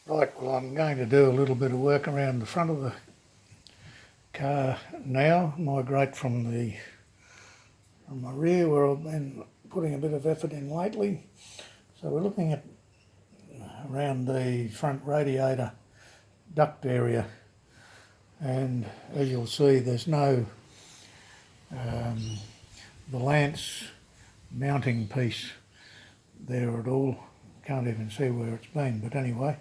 Right, well I'm going to do a little bit of work around the front of the car now, migrate from my rear where I've been putting a bit of effort in lately. So we're looking at around the front radiator duct area, and as you'll see there's no Valance mounting piece there at all. Can't even see where it's been, but anyway,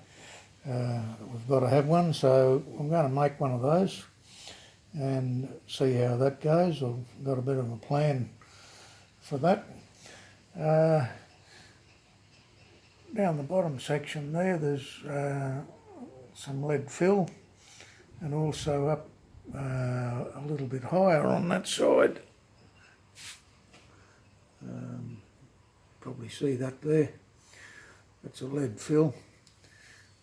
we've got to have one, so I'm going to make one of those and see how that goes. I've got a bit of a plan for that. Down the bottom section there's some lead fill, and also up a little bit higher on that side. Probably see that there. That's a lead fill.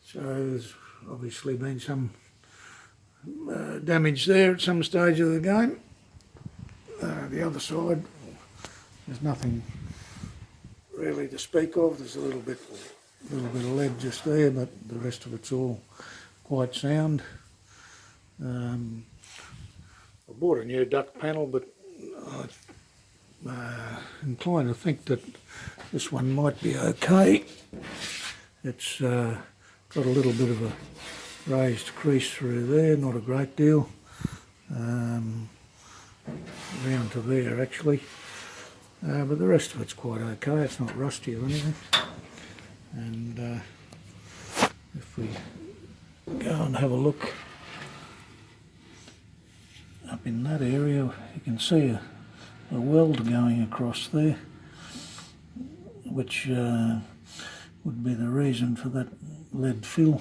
So there's obviously been some damage there at some stage of the game. The other side, there's nothing really to speak of. There's a little bit of lead just there, but the rest of it's all quite sound. I bought a new duct panel, but I'm inclined to think that this one might be okay. It's got a little bit of a raised crease through there, not a great deal, around to there actually, but the rest of it's quite okay. It's not rusty or anything. And if we go and have a look up in that area, you can see a weld going across there, which would be the reason for that lead fill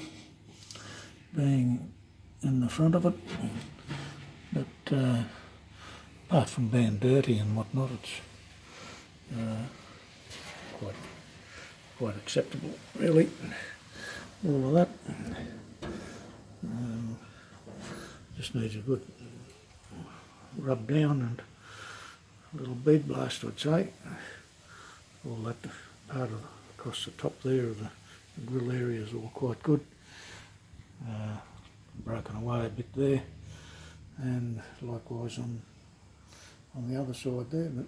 being in the front of it. But apart from being dirty and whatnot, it's quite acceptable, really. All of that just needs a good rub down and a little bead blast, I'd say. All that part of across the top there of the grill area is all quite good. Broken away a bit there, and likewise on the other side there, but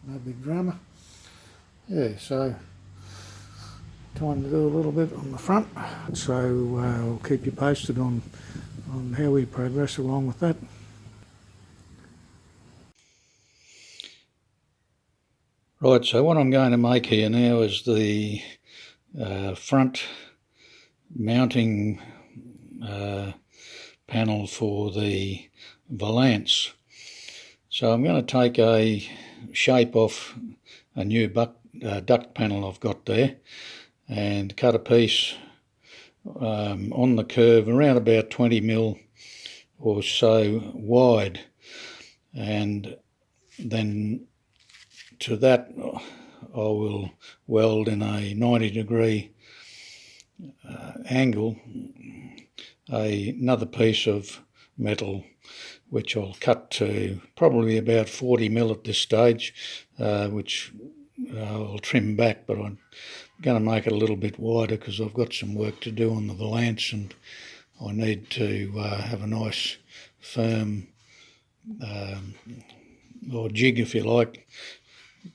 no big drama. Yeah, so time to do a little bit on the front, so I'll keep you posted on how we progress along with that. Right, so what I'm going to make here now is the front mounting panel for the Valance. So I'm going to take a shape off a new duct panel I've got there and cut a piece on the curve around about 20mm or so wide, and then to that I will weld in a 90-degree angle another piece of metal, which I'll cut to probably about 40mm at this stage, which I'll trim back, but I'm going to make it a little bit wider because I've got some work to do on the Valance, and I need to have a nice firm or jig, if you like,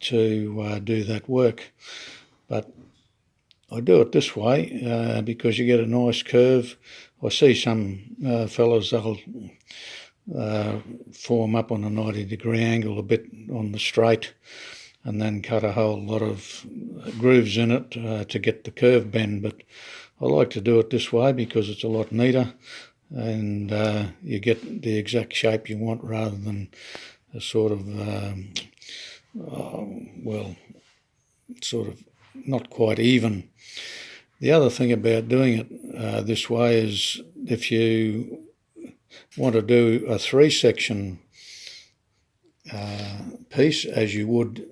to do that work. But I do it this way because you get a nice curve. I see some fellas, they'll form up on a 90-degree angle a bit on the straight and then cut a whole lot of grooves in it to get the curve bend. But I like to do it this way because it's a lot neater, and you get the exact shape you want rather than a sort of sort of not quite even. The other thing about doing it this way is if you want to do a 3-section piece, as you would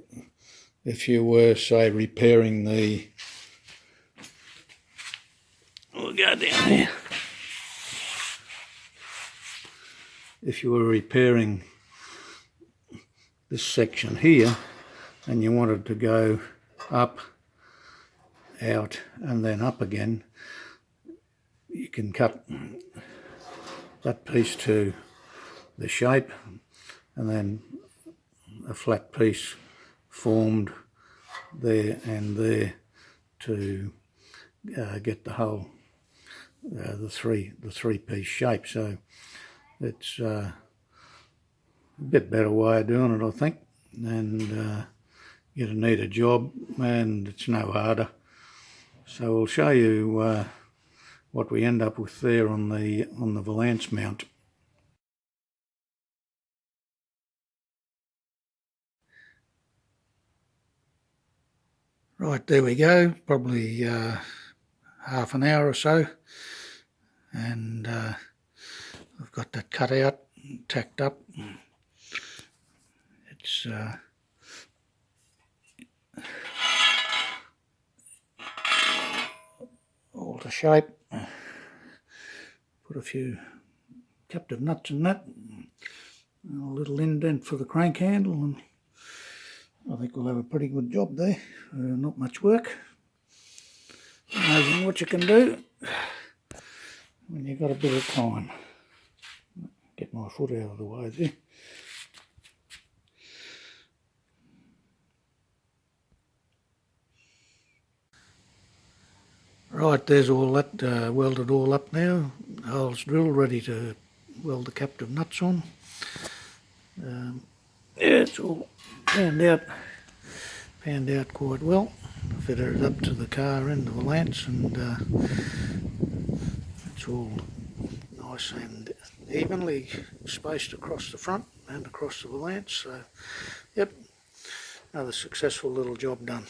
if you were, say, repairing the... We'll go down here. If you were repairing this section here and you wanted to go up, out and then up again, can cut that piece to the shape, and then a flat piece formed there and there to get the whole the three piece shape. So it's a bit better way of doing it, I think, and get a neater job, and it's no harder. So I'll show you what we end up with there on the Valance mount. Right, there we go, probably half an hour or so, and I've got that cut out, tacked up. It's all to shape. Put a few captive nuts in that, a little indent for the crank handle, and I think we'll have a pretty good job there. Not much work. Amazing what you can do when you've got a bit of time. Get my foot out of the way there. Right, there's all that welded all up now. Holes drilled, ready to weld the captive nuts on. Yeah, it's all panned out quite well. Fitted it up to the car and the Valance, and it's all nice and evenly spaced across the front and across the Valance. So, yep, another successful little job done.